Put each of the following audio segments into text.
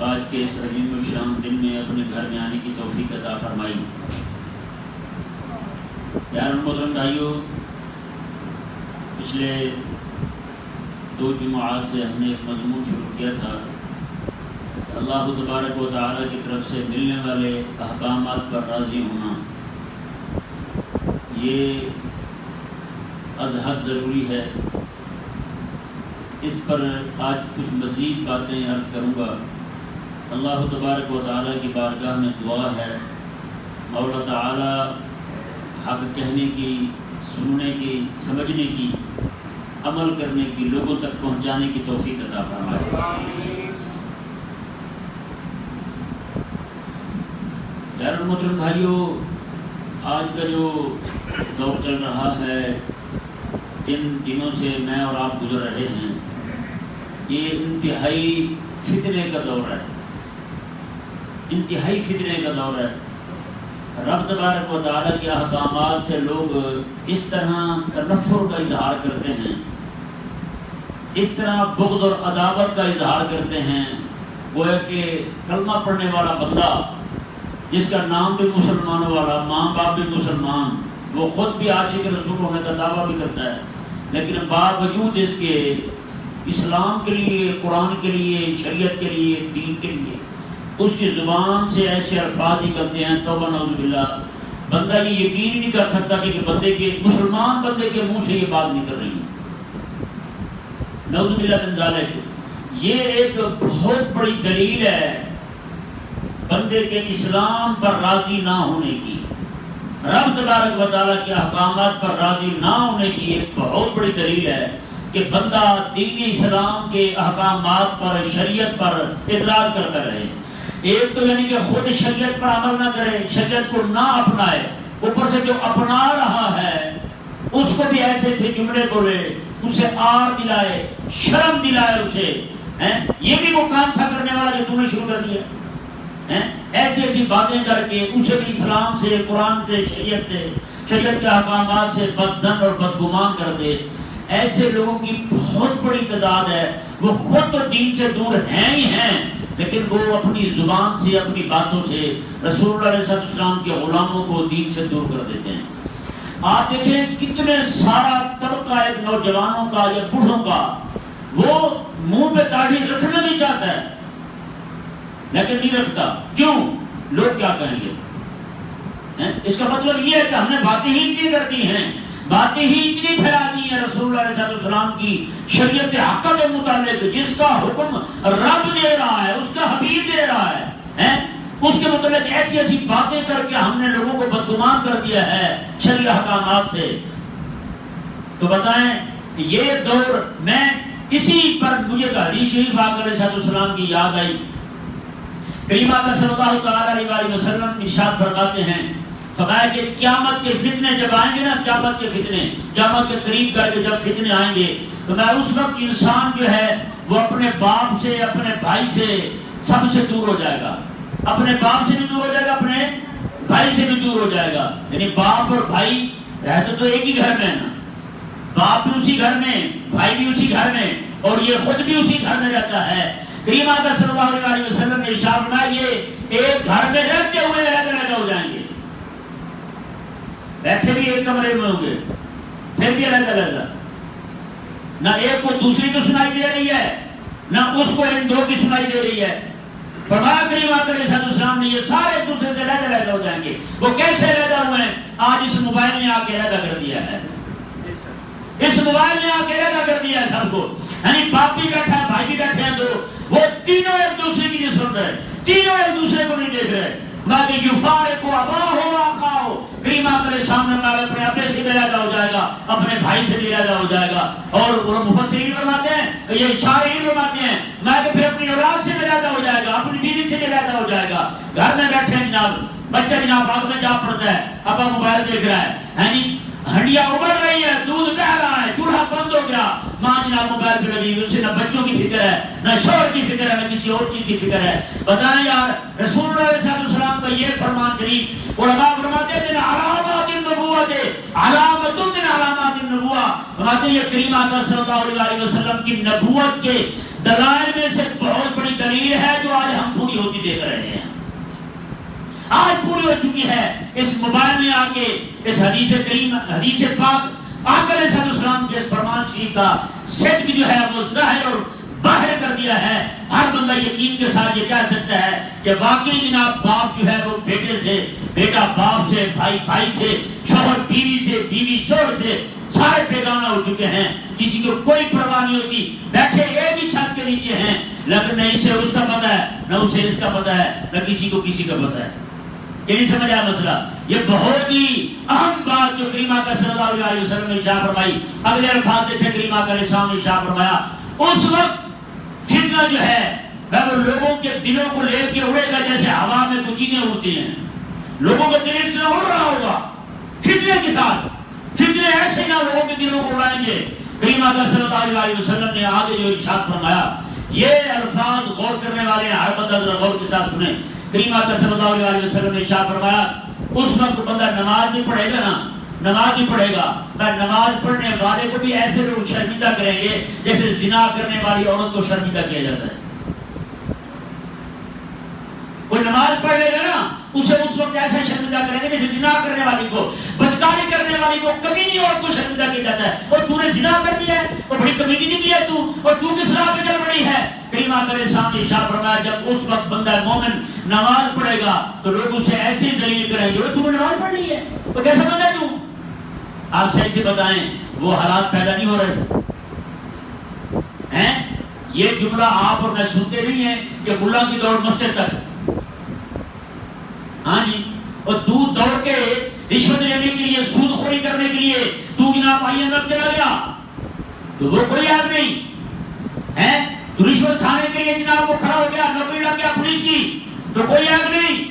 آج کے اس عظیم الشان دن میں اپنے گھر میں آنے کی توفیق عطا فرمائی۔ پیارے محترم بھائیوں، پچھلے 2 جمعات سے ہم نے ایک مضمون شروع کیا تھا، اللہ تبارک و تعالیٰ کی طرف سے ملنے والے احکامات پر راضی ہونا۔ یہ از حد ضروری ہے، اس پر آج کچھ مزید باتیں عرض کروں گا۔ اللہ تبارک و تعالیٰ کی بارگاہ میں دعا ہے، مولا تعالیٰ حق کہنے کی، سننے کی، سمجھنے کی، عمل کرنے کی، لوگوں تک پہنچانے کی توفیق عطا فرمائے۔ پیارے محترم بھائیوں، آج کا جو دور چل رہا ہے، جن دنوں سے میں اور آپ گزر رہے ہیں، یہ انتہائی فتنے کا دور ہے، انتہائی فتنے کا دور ہے۔ رب تبارک و تعالیٰ کے احکامات سے لوگ اس طرح تنفر کا اظہار کرتے ہیں، اس طرح بغض اور عداوت کا اظہار کرتے ہیں، گویا کہ کلمہ پڑھنے والا بندہ جس کا نام بھی مسلمانوں والا، ماں باپ بھی مسلمان، وہ خود بھی عاشق رسول ہونے کا دعویٰ بھی کرتا ہے، لیکن باوجود اس کے اسلام کے لیے، قرآن کے لیے، شریعت کے لیے، دین کے لیے اس کی زبان سے ایسے الفاظ نکلتے ہیں، توبہ نعوذ باللہ، بندہ یہ یقین نہیں کر سکتا کہ بندے کے، مسلمان بندے کے منہ سے یہ بات نکل رہی ہے، نعوذ باللہ من ذالک۔ یہ ایک بہت بڑی دلیل ہے بندے کے اسلام پر راضی نہ ہونے کی، رب تبارک و تعالیٰ کے احکامات پر راضی نہ ہونے کی ایک بہت بڑی دلیل ہے کہ بندہ دین اسلام کے احکامات پر، شریعت پر اعتراض کرتا رہے۔ ایک تو یعنی کہ خود شریعت پر عمل نہ کرے، شریعت کو نہ اپنائے، اوپر سے جو اپنا رہا ہے اس کو بھی ایسے ایسے جملے بولے، اسے آر دلائے، شرم دلائے اسے، یہ بھی وہ کام تھا کرنے والا جو تم نے شروع کر دیا، ایسی ایسی باتیں کر کے اسے بھی اسلام سے، قرآن سے، شریعت کے احکامات سے بدظن اور بدگمان کر دے۔ ایسے لوگوں کی بہت بڑی تعداد ہے، وہ خود تو دین سے دور ہیں ہی ہیں، لیکن وہ اپنی زبان سے، اپنی باتوں سے رسول اللہ علیہ السلام کے غلاموں کو دین سے دور کر دیتے ہیں۔ آپ دیکھیں کتنے سارا طبقہ ایک نوجوانوں کا یا بوڑھوں کا وہ منہ پہ داڑھی رکھنا نہیں چاہتا ہے لیکن نہیں رکھتا، کیوں؟ لوگ کیا کہیں گے؟ اس کا مطلب یہ ہے کہ ہم نے باتیں ہی اتنی کر دی ہیں، باتیں ہی اتنی پھیلا دی ہیں رسول اللہ علیہ السلام کی شریعت حق کے متعلق، جس کا حکم رب دے رہا ہے، اس کا حبیب دے رہا ہے، اس کے متعلق ایسی ایسی باتیں کر کے ہم نے لوگوں کو بدگمان کر دیا ہے شرعی احکامات سے۔ تو بتائیں یہ دور، میں اسی پر مجھے حدیث شریف آقا علیہ السلام کی یاد آئی۔ کریم آقا صلی اللہ تعالی علیہ وسلم ارشاد فرماتے ہیں، فرمایا کہ قیامت کے فتنے جب آئیں گے نا، قیامت کے فتنے، قیامت کے قریب کر کے جب فتنے آئیں گے تو میں اس وقت انسان جو ہے وہ اپنے باپ سے، اپنے بھائی سے، سب سے دور ہو جائے گا، اپنے باپ سے بھی دور ہو جائے گا، اپنے بھائی سے بھی دور ہو جائے گا۔ یعنی باپ اور بھائی رہتے تو ایک ہی گھر میں نا، باپ بھی اسی گھر میں، بھائی بھی اسی گھر میں، اور یہ خود بھی اسی گھر میں رہتا ہے۔ کریم آقا صلی اللہ علیہ وسلم نے ارشاد فرمایا یہ ایک گھر میں رہتے ہوئے علیحدہ ہو جائیں گے، بیٹھے بھی ایک کمرے میں ہوں گے پھر بھی علیحدہ، نہ ایک کو دوسری کو سنائی دے رہی ہے، نہ اس کو ان دو کی سنائی دے رہی ہے۔ فرمایا کریم آقا علیہ السلام نے یہ سارے دوسرے سے علیحدہ ہو جائیں گے۔ وہ کیسے علیحدہ ہوئے ہیں؟ آج اس موبائل نے آ کے علیحدہ کر دیا ہے، اس موبائل نے آ کے علیحدہ کر دیا ہے سب کو، یعنی باپ بھی بیٹھا ہے، بھائی بھی بیٹھے ہیں، دو وہ تینوں ایک دوسرے کی نہیں سن رہے، تینوں ایک دوسرے کو نہیں دیکھ رہے۔ باقی یفارق اباہ و اخاہ، کریم آقا علیہ السلام نے اپنے ابے سے بھی علیحدہ ہو جائے گا، اپنے بھائی سے بھی علیحدہ ہو جائے گا، اور وہ مفسرین فرماتے ہیں، یہ شارحین فرماتے ہیں، میں کہ پھر اپنی اولاد سے بھی علیحدہ ہو جائے گا، اپنی بیوی سے بھی علیحدہ ہو جائے گا۔ گھر میں بیٹھے ہیں جناب، بچہ جناب باغ میں جا پڑتا ہے، ابا موبائل دیکھ رہا ہے، یعنی ہنڈیا ابل رہی ہے، دودھ بہ رہا ہے، چولہا بند ہو گیا، ماں جناب موبائل پہ لگی، اس سے نہ بچوں کی فکر ہے، نہ شوہر کی فکر ہے، نہ کسی اور چیز کی فکر ہے۔ بتائیں یار، رسول اللہ علیہ السلام کا یہ فرمان شریف، علماء فرماتے ہیں علامات النبوت، علامت من علامات النبوہ، فرماتے ہیں یہ کریم آقا صلی اللہ علیہ وسلم کی نبوت کے دلائل میں سے بہت بڑی دلیل ہے جو آج ہم آج پوری ہو چکی ہے. اس موبائل میں آ کے اس حدیث کریم حدیث پاک آقا علیہ السلام کے اس فرمان شریف کا صدق جو ہے وہ ظاہر اور باہر کر دیا ہے. ہر بندہ یقین کے ساتھ یہ کہہ سکتا ہے کہ واقعی جناب باپ جو ہے وہ بیٹے سے، بیٹا باپ سے، بھائی بھائی سے، شوہر بیوی سے، بیوی شوہر سے سارے بیگانہ ہو چکے ہیں. کسی کو کوئی پرواہ نہیں ہوتی، بیٹھے ایک ہی چھت کے نیچے ہیں، لیکن نہ اسے اس کا پتہ ہے، نہ اسے اس کا پتہ ہے، نہ کسی کو کسی کا پتہ ہے. یہ نہیں سمجھ آیا مسئلہ؟ یہ بہت ہی اہم بات جو کریم آقا صلی اللہ علیہ وسلم نے ارشاد فرمائی. اگلے الفاظ دیکھیں کریم آقا علیہ السلام نے ارشاد فرمایا اس وقت فتنہ جو ہے وہ لوگوں کے دلوں کو لے کے اڑے گا جیسے ہوا میں کچھ چیزیں اڑتی ہیں. لوگوں کا دل اس سے اڑ رہا ہوگا فتنے کے ساتھ. فتنے ایسے نہ لوگوں کے دلوں کو اڑائیں گے. کریم آقا صلی اللہ علیہ وسلم نے آگے جو ارشاد فرمایا، یہ الفاظ غور کرنے والے ہیں، ہر بندہ ذرا غور کے ساتھ سنیں. کریم آقا صلی اللہ علیہ وسلم نے ارشاد فرمایا اس وقت بندہ نماز نہیں پڑھے گا نا، نماز نہیں پڑھے گا، میں نماز پڑھنے والے کو بھی ایسے لوگ شرمندہ کریں گے جیسے زنا کرنے والی عورت کو شرمندہ کیا جاتا ہے. کوئی نماز پڑھ لے گا نا اسے اس وقت ایسا شرمندہ کریں گے جیسے زنا کرنے والی کو، بدکاری کرنے والی کو، کمینی عورت کو شرمندہ کیا جاتا ہے. اور تو نے زنا کر دیا ہے اور بڑی کمینی نکلی ہے تو، اور تو کس راہ پہ چل پڑی ہے. کریم آقا علیہ السلام نے ارشاد فرمایا جب اس وقت بندہ مومن نماز پڑھے گا تو لوگ اسے ایسے ذلیل کریں گے، تو نے نماز پڑھ لی ہے تو کیسا بندہ ہے تو. آپ صحیح سے بتائیں وہ حالات پیدا نہیں ہو رہے ہیں؟ یہ جملہ آپ اور میں سنتے نہیں ہیں کہ ملا کی دوڑ مسجد تک، ہاں جی، اور تو دوڑ کے رشوت لینے کے لیے، سود خوری کرنے کے لیے تو جناب IMF چلا گیا تو وہ کوئی یاد نہیں ہے. تو رشوت کھانے کے لیے جناب وہ کھڑا ہو گیا، نوکری لگ گیا پولیس کی تو کوئی یاد نہیں.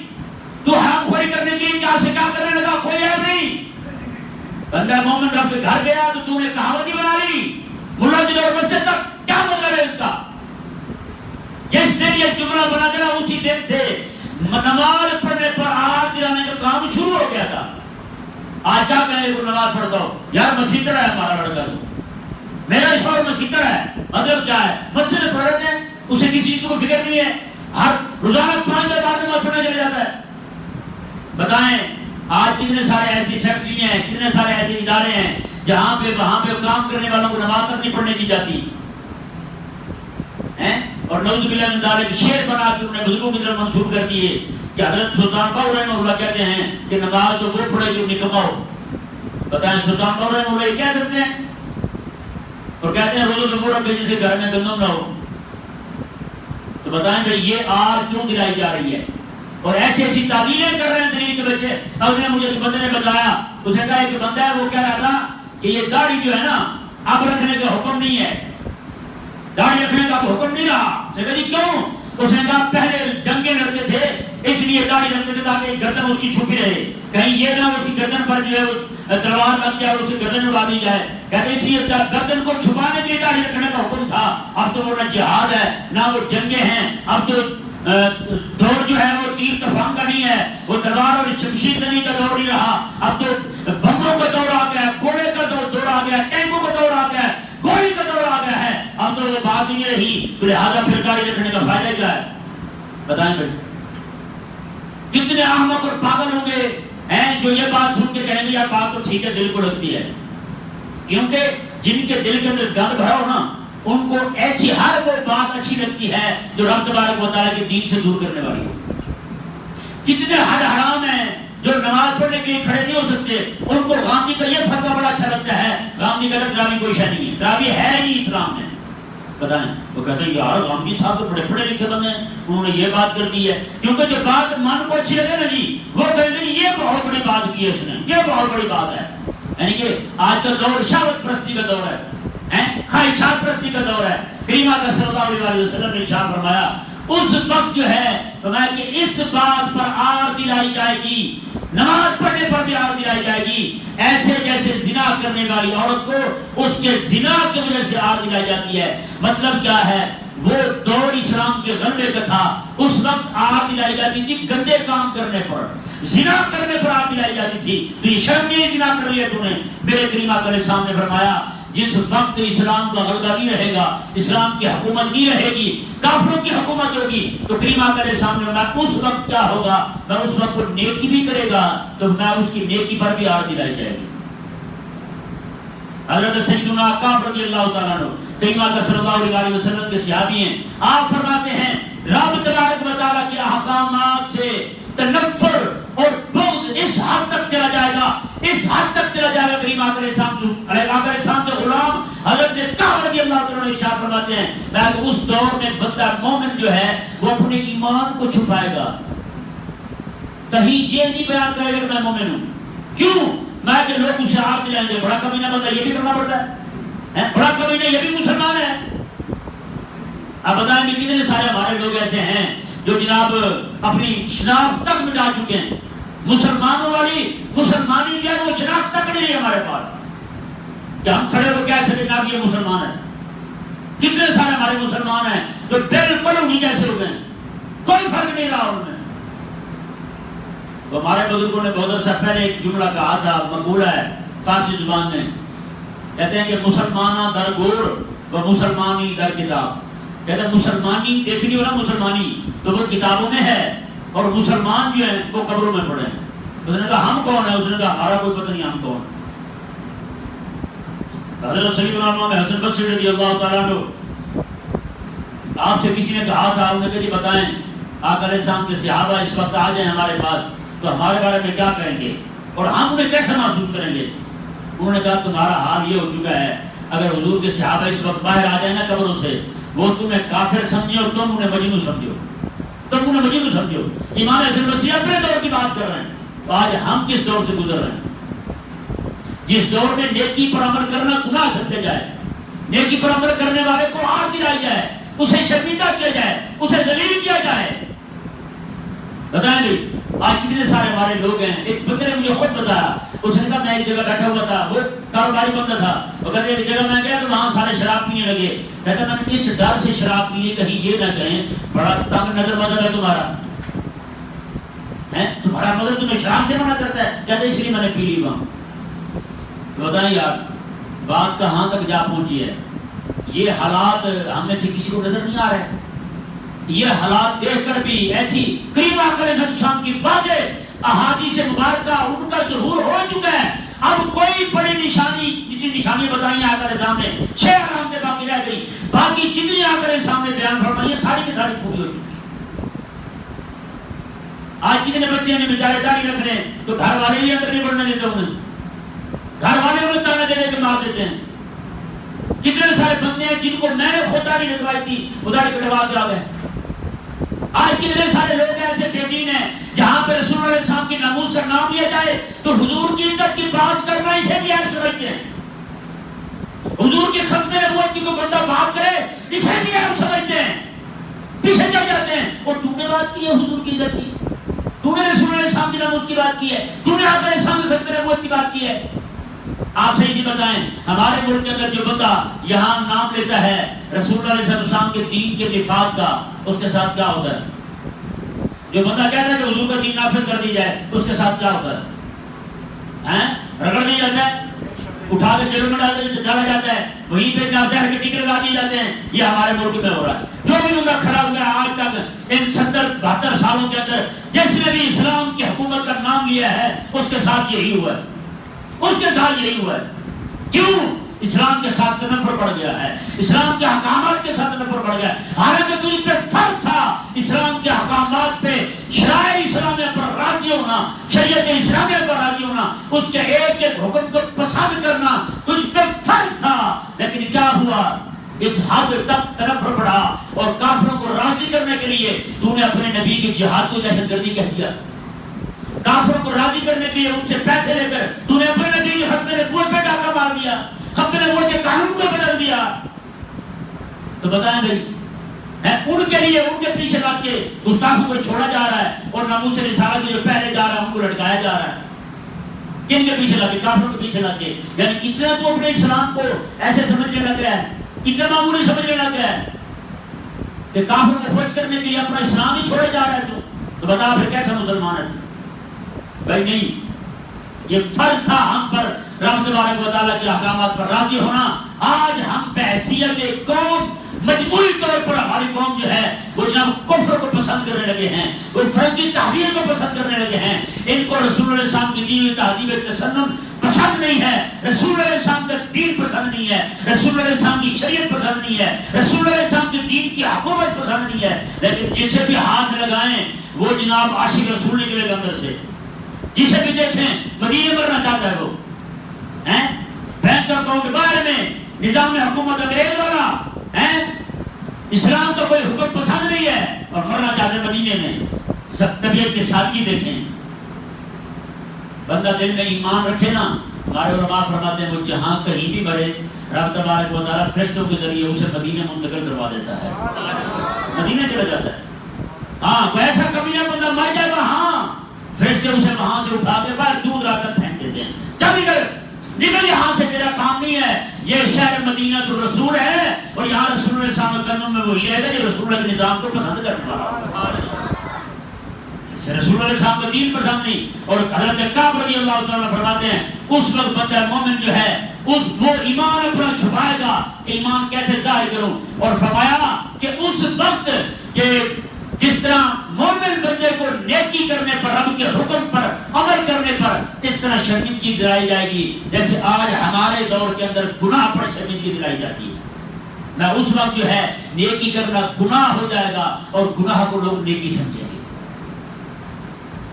تو حرام خوری کرنے کے لیے کیا سے کیا کرنے لگا، کوئی یاد نہیں. بندہ مومن رب کے گھر گیا تو نے کہاوت ہی بنا لی ملا کی دور مسجد تک. کیا مطلب ہے اس کا؟ جس دن یہ جملہ بنا دینا اسی دن سے نماز پڑھنے پر آگ دلانے کا کام شروع ہو گیا تھا. آج کیا کہیں کو نماز پڑھتا ہو یار مسیطر ہے ہمارا لڑکا، میرا شوہر مسیطر ہے، مطلب کیا ہے؟ مسجد میں پڑھ رہے ہیں، اسے کسی چیز کو فکر نہیں ہے، ہر روزانہ 5 بار نماز پڑھنے چلے جاتا ہے. بتائیں آج کتنے سارے ایسی فیکٹری ہیں، کتنے سارے ایسے ادارے ہیں جہاں پہ وہاں پہ کام کرنے والوں کو نماز تک نہیں پڑھنے دی جاتی ہیں. اور نعوذ باللہ من ذالک شعر بنا کے انہیں بزرگوں کی طرف منسوب کر دیے کہ حضرت سلطان باہو رحمہ اللہ کہتے ہیں کہ نماز تو وہ پڑھے جو نکما ہو. بتائیں سلطان باہو رحمہ اللہ یہ کہہ سکتے ہیں؟ اور کہتے ہیں روزہ تو رکھے جسے گھر میں گندم نہ ہو. تو بتائیں بھائی یہ آگ کیوں دلائی جا رہی ہے؟ اور ایسی ایسی تعبیریں کر رہے ہیں دلیل کے بچے. اس نے مجھے بندے نے بتایا، اس نے کہا کہ بندہ ہے وہ کہہ رہا تھا کہ یہ داڑھی جو ہے نا اب رکھنے کا حکم نہیں ہے، داڑھی رکھنے کا حکم نہیں رہا. جی کیوں؟ اس نے کہا پہلے جنگیں لڑتے تھے اس لیے داڑھی رکھتے تھے تاکہ گردن اس کی چھپی رہے، کہیں یہ نہ اس کی گردن پر جو ہے تلوار لگ جائے اور اسے گردن اڑا دی جائے. کہتے اس لیے گردن کو چھپانے کے لیے داڑھی رکھنے کا حکم تھا. اب تو وہ نہ جہاد ہے نہ وہ جنگیں ہیں، اب تو دور جو ہے وہ تیر تفنگ کا نہیں ہے، وہ تلوار اور شمشیر زنی کا دور نہیں رہا. اب تو بمبوں کا دور آ گیا ہے، گھوڑے کا دور آ گیا ہے، ٹینکوں کا دور آ گیا ہے، گولی کا دور آ گیا ہے. اب تو وہ بات ہی نہیں رہی، تو لہٰذا پھر داڑھی رکھنے کا فائدہ کیا ہے؟ بتائیں بھائی کتنے احمق اور پاگل ہوں گے ہیں جو یہ بات سن کے کہیں گے یار بات تو ٹھیک ہے، دل کو لگتی ہے. کیونکہ جن کے دل کے اندر گند بھرا ہو نا ان کو ایسی ہر وہ بات اچھی لگتی ہے جو رب تبارک و تعالیٰ کے دین سے دور کرنے والی ہو. کتنے حد حرام ہیں جو نماز پڑھنے کے لیے کھڑے نہیں ہو سکتے، ان کو غامدی کا یہ فتویٰ بڑا اچھا لگتا ہے. غامدی کا تراویح کوئی شے نہیں ہے، تراویح ہے نہیں اسلام میں. بتائیں وہ کہتے ہیں یار غامدی صاحب تو بڑے پڑھے لکھے بندے ہیں، انہوں نے یہ بات کر دی ہے. کیونکہ جو بات من کو اچھی لگے نا جی وہ کہیں گے یہ بہت بڑی بات کی ہے اس نے، یہ بہت بڑی بات ہے. یعنی کہ آج کا دور شہوت پرستی کا دور ہے، خواہشات پرستی کا دور ہے. کریم آقا صلی اللہ علیہ وسلم نے ارشاد فرمایا اس وقت جو ہے فرمایا کہ اس بات پر آگ دلائی جائے گی، نماز پڑھنے پر بھی آگ دلائی جائے گی، ایسے جیسے زنا کرنے والی عورت کو اس کے زنا کی وجہ سے آگ دلائی جاتی ہے. مطلب کیا ہے؟ وہ دور اسلام کے غلبے کا تھا، اس وقت آگ دلائی جاتی تھی گندے کام کرنے پر، زنا کرنے پر آگ دلائی جاتی تھی. تو یہ شرم نہیں زنا کر لیا تو نے. میرے کریم آقا علیہ السلام نے فرمایا جس وقت اسلام کا غلبہ نہیں رہے گا، اسلام کی حکومت نہیں رہے گی، کافروں کی حکومت ہوگی، تو کریم آقا علیہ السلام نے اس وقت کیا ہوگا، میں اس وقت وہ نیکی بھی کرے گا تو میں اس کی نیکی پر بھی آڑ دلائی جائے گی۔ حضرت سیدنا کعب رضی اللہ تعالیٰ عنہ کریم آقا صلی اللہ علیہ وسلم کے صحابی ہیں، آپ فرماتے ہیں رب تبارک و تعالیٰ کے احکامات سے تنفر اور بغض اس حد تک چلا جائے گا، اس حد تک چلا جائے گا۔ کریم آقا علیہ السلام کے غلام حضرت کعب رضی اللہ تعالیٰ عنہ ارشاد فرماتے ہیں میں اس دور میں بندہ مومن جو ہے وہ اپنے ایمان کو چھپائے گا، کہیں یہ نہیں بیان کرے گا کہ میں مومن ہوں۔ کیوں؟ میں کہ لوگ اسے ہاتھ دلائیں گے، بڑا کمینہ بندہ یہ بھی کرنا پڑتا ہے، بڑا کمینہ یہ بھی مسلمان ہے۔ اب بتائیں گے کتنے سارے ہمارے لوگ ایسے ہیں جو جناب اپنی شناخت تک مٹا چکے ہیں، مسلمانوں والی مسلمانی جو ہے وہ شناخت تک نہیں ہے ہمارے پاس کہ ہم کھڑے ہو کیسے جناب یہ مسلمان ہے۔ کتنے سارے ہمارے مسلمان ہیں جو بالکل انہیں جیسے ہو گئے، کوئی فرق نہیں رہا ان میں۔ تو ہمارے بزرگوں نے بہت عرصہ پہلے ایک جملہ کہا تھا، مقولہ ہے فارسی زبان میں، کہتے ہیں کہ مسلمانہ در گور و مسلمانی در کتاب، کہتے ہیں مسلمانی دیکھنی ہو نا مسلمانی تو وہ کتابوں میں ہے اور مسلمان جو ہیں وہ قبروں میں پڑے ہیں۔ اس نے کہا ہم کون ہیں؟ اس نے کہا ہمارا کوئی پتہ نہیں ہم کون۔ حضرت سیدنا امام حسن بصری رضی اللہ تعالیٰ عنہ آپ سے کسی نے کہا تھا، انہوں نے کہا جی بتائیں آقا علیہ السلام کے صحابہ اس وقت آ جائیں ہمارے پاس تو ہمارے بارے میں کیا کہیں گے اور ہم انہیں کیسے محسوس کریں گے؟ انہوں نے کہا تمہارا حال یہ ہو چکا ہے اگر حضور کے صحابہ اس وقت باہر آ جائیں نا قبروں سے، وہ تمہیں کافر سمجھے اور تم انہیں مجنون سمجھو، تم انہیں مجنون سمجھو۔ امام حسن بصری اپنے دور کی بات کر رہے ہیں، تو آج ہم کس دور سے گزر رہے ہیں جس دور میں نیکی پر عمل کرنا گناہ سمجھا جائے، نیکی پر عمل کرنے والے کو آڑ دلائی جائے، اسے شرمندہ کیا جائے، اسے ذلیل کیا جائے۔ بتائیں گے آج کتنے سارے ہمارے لوگ ہیں۔ ایک بندے نے مجھے خود بتایا، اس نے کہا میں ایک جگہ بیٹھا ہوا تھا، وہ کاروباری بندہ تھا، وہ کہتے ایک جگہ میں گیا تو وہاں سارے شراب پینے لگے، کہتا میں نے اس ڈر سے شراب پینے کہیں یہ نہ کہیں بڑا تنگ نظر مذہب ہے تمہارا، تمہارا مذہب تمہیں شراب سے منع کرتا ہے، کہتے اس لیے میں نے پی لی وہاں۔ تو بتائیں یار بات کہاں تک جا پہنچی ہے؟ یہ حالات ہم میں سے کسی کو نظر نہیں آ رہے؟ یہ حالات دیکھ کر بھی ایسی کریم آقا علیہ السلام کی واضح احادیث مبارکہ ان کا ظہور ہو چکا ہے۔ اب کوئی بڑی نشانی، جتنی نشانیاں بتائی آقا علیہ السلام نے 6 علامتیں باقی رہ گئی، باقی جتنی آقا علیہ السلام نے بیان فرمائی ساری کی ساری پوری ہو چکی۔ آج کتنے بچے ہیں بیچارے داڑھی رکھ رہے ہیں تو گھر والے بھی اندر نہیں بڑھنے دیتے انہیں، گھر والے انہیں تانا دے دے کے مار دیتے ہیں۔ کتنے سارے بندے ہیں جن کو میں نے خود داڑھی رکھوائی تھی وہ داڑھی کٹوا کے آ گئے۔ آج کتنے سارے لوگ ایسے بے دین ہیں جہاں پہ رسول اللہ علیہ السلام کی ناموس کا نام لیا جائے تو حضور کی عزت کی بات کرنا اسے بھی عیب سمجھتے ہیں، حضور کی ختم نبوت کی کوئی بندہ بات کرے اسے بھی عیب سمجھتے ہیں، پیچھے چل جاتے ہیں۔ اور تم نے بات کی ہے حضور کی عزت کی، تم نے رسول اللہ علیہ السلام کی ناموس کی بات کی ہے، تم نے آقا علیہ السلام کی ختم نبوت کی بات کی ہے۔ آپ صحیح سے بتائیں ہمارے ملک کے اندر جو بندہ یہاں نام لیتا ہے رسول اللہ علیہ السلام کے دین کے نفاذ کا، اس کے ساتھ کیا ہوتا ہے؟ جو بندہ کہتا ہے کہ حضور کا دین نافذ کر دی جائے اس کے ساتھ کیا ہوتا ہے؟ رگڑ دیا جاتا ہے، اٹھا کے جیل میں ڈالا جاتا ہے، وہیں پہ زہر کے ٹیکے لگا دیے جاتے ہیں۔ یہ ہمارے ملک میں ہو رہا ہے۔ جو بھی بندہ کھڑا ہوا ہے آج تک ان 70-72 سالوں کے اندر جس نے بھی اسلام کی حکومت کا نام لیا ہے اس کے ساتھ یہی ہوا ہے، اس کے ساتھ یہی ہوا ہے۔ کیوں؟ اسلام کے ساتھ تنفر پڑ گیا ہے، اسلام کے احکامات کے ساتھ تنفر پڑ گیا ہے۔ حالانکہ تجھ پہ فرض تھا اسلام کے احکامات پہ شرائع اسلامیہ پر راضی ہونا، شریعت اسلامیہ پر راضی ہونا، اس کے ایک ایک حکم کو پسند کرنا تجھ پہ فرض تھا۔ لیکن کیا ہوا؟ اس حد تک تنفر پڑا اور کافروں کو راضی کرنے کے لیے تو نے اپنے نبی کی جہاد کو دہشت گردی کہہ دیا۔ کافروں کو راضی کرنے کے لیے ان سے پیسے لے کر تو نے اپنے نبی کی ختم نبوت پہ ڈاکہ مار دیا، ختم نبوت کے قانون کو بدل دیا۔ تو بتائیں بھائی ان کے لیے ان کے پیچھے لگ کے گستاخوں کو چھوڑا جا رہا ہے اور ناموس رسالت کے جو پہلے جا رہا ہے ان کو لٹکایا جا رہا ہے۔ کن کے پیچھے لگ کے؟ کافروں کے پیچھے لگ کے۔ یعنی اتنا تو اپنے اسلام کو ایسے سمجھنے لگ گیا ہے، اتنا معمولی سمجھنے لگ گیا ہے کہ کافروں کو خوش کرنے کے لیے اپنا اسلام ہی چھوڑے جا رہا ہے۔ تو بتا پھر کیسا مسلمان ہے؟ بھائی نہیں، یہ فرض تھا ہم پر رب تبارک و تعالیٰ کے احکامات پر راضی ہونا. آج ہم بحیثیت قوم مجموعی طور پر ہماری قوم جو ہے وہ جناب کفر کو پسند کرنے لگے ہیں, وہ فرنگی تہذیب کو پسند کرنے لگے ہیں. ان کو رسول اللہ علیہ السلام کی دی ہوئی تہذیب تسنن پسند نہیں ہے, رسول اللہ علیہ السلام کا دین پسند نہیں ہے, رسول اللہ علیہ السلام کی شریعت پسند نہیں ہے, رسول اللہ علیہ السلام کے دین کی حکومت پسند نہیں ہے. لیکن جسے بھی ہاتھ لگائیں وہ جناب عاشق رسول نکلے گا اندر سے. جسے بھی دیکھیں مدینے مرنا چاہتا ہے وہ, بینک اکاؤنٹ باہر میں نظام حکومت انگریز والا, اسلام تو کوئی حکم پسند نہیں ہے اور مرنا چاہتے ہیں مدینے میں. طبیعت کی سادگی دیکھیں. بندہ دل میں ایمان رکھے نا, ہمارے علماء فرماتے ہیں وہ جہاں کہیں بھی مرے رب تبارک و تعالیٰ فرشتوں کے ذریعے اسے مدینے منتقل کروا دیتا ہے, مدینے چلا جاتا ہے. ہاں کوئی ایسا کمینہ بندہ مر جائے گا, ہاں فرشتے اسے وہاں سے اٹھا کے باہر دودھ لا کر پھینک دیتے ہیں, چل نکل یہاں سے, تیرا کام نہیں ہے. یہ شہر مدینہ تو رسول ہے اور یہاں رسول اللہ صلی اللہ علیہ وسلم میں وہی رہے گا جو رسول اللہ کے نظام کو پسند کرنے والا. رسول اللہ علیہ السلام کا دین پسند نہیں. اور حضرت کعب رضی اللہ تعالیٰ فرماتے ہیں اس وقت بندہ مومن جو ہے وہ ایمان اپنا چھپائے گا کہ ایمان کیسے ظاہر کروں. اور فرمایا کہ اس وقت کہ جس طرح مومن بندے کو نیکی کرنے پر, رب کے حکم پر عمل کرنے پر اس طرح شرمندگی دلائی جائے گی جیسے آج ہمارے دور کے اندر گناہ پر شرمندگی دلائی جاتی ہے. میں اس وقت جو ہے نیکی کرنا گناہ ہو جائے گا اور گناہ کو لوگ نیکی سمجھیں گے.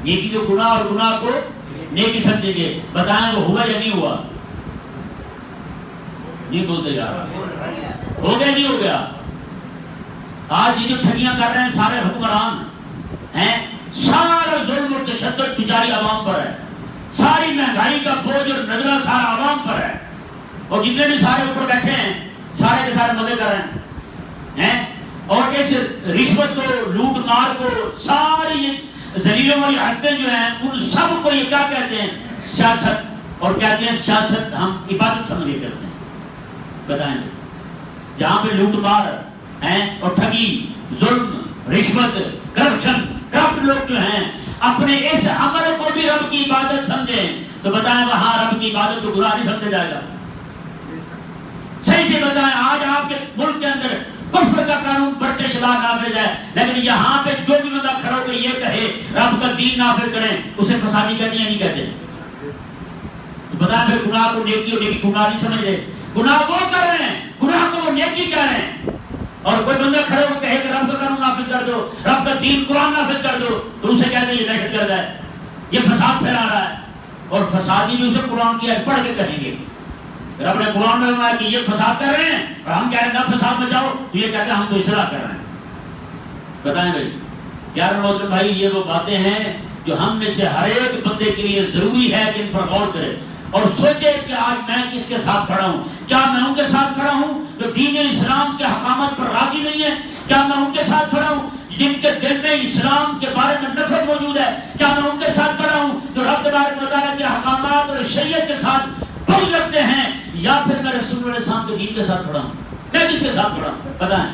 نیکی کو گناہ اور گناہ کو نیکی سمجھیں گے. بتائیں وہ ہوا یا نہیں ہوا؟ نہیں بولتے یار, ہو گیا نہیں ہو گیا؟ آج یہ جو ٹھگیاں کر رہے ہیں سارے حکمران ہیں, سارا ظلم اور تشدد تجاری عوام پر ہے, ساری مہنگائی کا بوجھ اور نظرہ سارا عوام پر ہے. اور جتنے بھی سارے اوپر بیٹھے ہیں سارے کے سارے مزے کر رہے ہیں. اور اس رشوت کو, لوٹ مار کو, ساری ذلیلوں والی حدیں جو ہیں ان سب کو یہ کیا کہتے ہیں؟ سیاست. اور کہتے ہیں سیاست ہم عبادت سمجھ کے کرتے ہیں. بتائیں جہاں پہ لوٹ مار اور ٹھگی, ظلم, رشوت, کرپشن, کرپٹ لوگ جو ہیں اپنے اس عمل کو بھی رب کی عبادت سمجھیں تو بتائیں وہاں رب کی عبادت کو گناہ نہیں سمجھا جائے گا؟ صحیح سے بتائیں. آج آپ کے ملک کے اندر کفر کا قانون برٹش لا نافذ ہے, لیکن یہاں پہ جو بھی بندہ کھڑا ہو کے یہ کہے رب کا دین نافذ کریں اسے فسادی کہتے ہیں نہیں کہتے؟ تو بتائیں پھر گناہ کو نیکی اور نیکی گناہ نہیں سمجھ رہے. گناہ وہ کر رہے ہیں, گناہ کو وہ نیکی کہہ رہے ہیں. اور کوئی بندہ کھڑے ہو کہے کہ رب کا قانون نافذ کر دو, رب کا دین قرآن نافذ کر دو, تو اسے کہتے ہیں یہ دہشت گرد ہے, یہ فساد پھیلا رہا ہے. اور فسادی بھی اسے قرآن کی آیت پڑھ کے کہیں گے. رب نے قرآن میں فرمایا کہ یہ فساد کر رہے ہیں اور ہم کہہ رہے ہیں نہ فساد میں جاؤ, تو یہ کہتے ہیں ہم تو اصلاح کر رہے ہیں. بتائیں بھائی پیارے محترم بھائی, یہ وہ باتیں ہیں جو ہم میں سے ہر ایک بندے کے لیے ضروری ہے کہ ان پر غور کرے اور سوچے کہ آج میں کس کے ساتھ کھڑا ہوں. کیا میں ان کے ساتھ کھڑا ہوں جو دین اسلام کے حکامت پر راضی نہیں ہے؟ کیا میں ان کے ساتھ کھڑا ہوں جن کے دل میں اسلام کے بارے میں نفرت موجود ہے؟ کیا میں ان کے ساتھ کھڑا ہوں جو رب تبارک و تعالیٰ کے حکامات اور شریعت کے ساتھ بغض رکھتے ہیں؟ یا پھر میں رسول اللہ علیہ السلام کے دین کے ساتھ کھڑا ہوں؟ میں کس کے ساتھ کھڑا ہوں؟ بتائیں.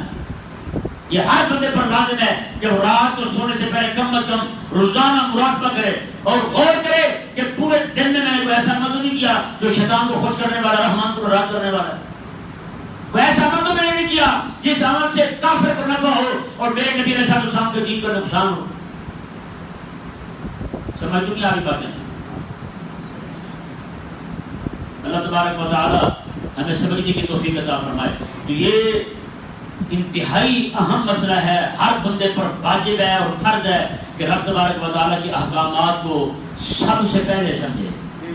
یہ ہر بندے پر لازم ہے کہ وہ رات کو سونے سے پہلے کم از کم روزانہ مراقبہ کرے اور غور کرے کہ پورے دن میں نے کوئی ایسا عمل نہیں کیا جو شیطان کو خوش کرنے والا, رحمان کو ناراض کرنے والا ہے. کوئی ایسا عمل تو میں نے نہیں کیا جس عمل سے کافر کو نفع ہو اور میرے نبی علیہ السلام کے دین کا نقصان ہو. سمجھ نہیں آ رہی باتیں؟ اللہ تبارک و تعالی ہمیں سمجھنے کی توفیق عطا فرمائے. تو یہ انتہائی اہم مسئلہ ہے, ہر بندے پر واجب ہے اور فرض ہے کہ رب تبارک و تعالیٰ کے احکامات کو سب سے پہلے سمجھے,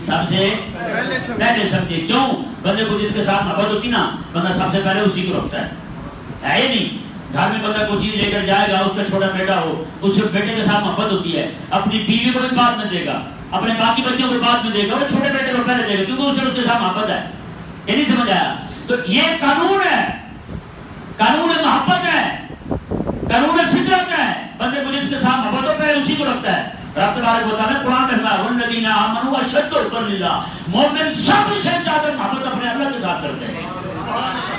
سب سے پہلے سمجھے. کیوں؟ بندے کو جس کے ساتھ محبت ہوتی نا, بندہ سب سے پہلے اسی کو رکھتا ہے. یہ نہیں گھر میں بندہ کوئی چیز لے کر جائے گا, اس کا چھوٹا بیٹا ہو, اس کے بیٹے کے ساتھ محبت ہوتی ہے, اپنی بیوی کو بھی بعد میں دے گا, اپنے باقی بچوں کو بعد میں دے گا, وہ چھوٹے بیٹے کو پہلے دے گا کیونکہ اسے اس کے ساتھ محبت ہے. یہ نہیں سمجھ آیا؟ تو یہ قانون ہے, قانون محبت ہے, قانون فطرت ہے. بندے کو جس کے ساتھ محبت ہو پہلے اسی کو رکھتا ہے. رب تبارک و تعالیٰ نے قرآن میں فرمایا والذین آمنوا اشد حبا للہ, مومن سب سے زیادہ محبت اپنے اللہ کے ساتھ کرتے ہیں.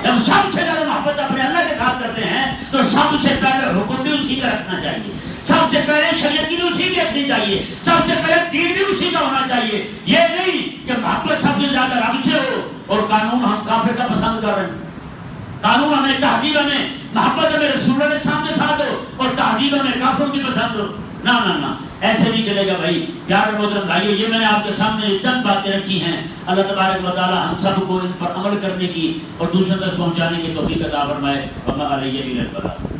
جب سب سے زیادہ محبت اپنے اللہ کے ساتھ کرتے ہیں تو سب سے پہلے حکم بھی اسی کا رکھنا چاہیے, سب سے پہلے شریعت بھی اسی کی رکھنی چاہیے, سب سے پہلے دین بھی اسی کا ہونا چاہیے. یہ نہیں کہ محبت سب سے زیادہ رب سے ہو اور قانون ہم کافر کا پسند کر رہے ہیں. قانون ہمیں، تہذیب ہمیں، محبت ہمیں رسول اللہ کے سامنے ساتھ ہو اور تہذیب ہمیں کافروں کی پسند ہو. نہ نہ نہ، ایسے نہیں چلے گا بھائی. پیارے محترم بھائیو، یہ میں نے آپ کے سامنے چند باتیں رکھی ہیں. اللہ تبارک و تعالی ہم سب کو ان پر عمل کرنے کی اور دوسروں تک پہنچانے کی توفیق عطا فرمائے. وما علیہ من البلاغ.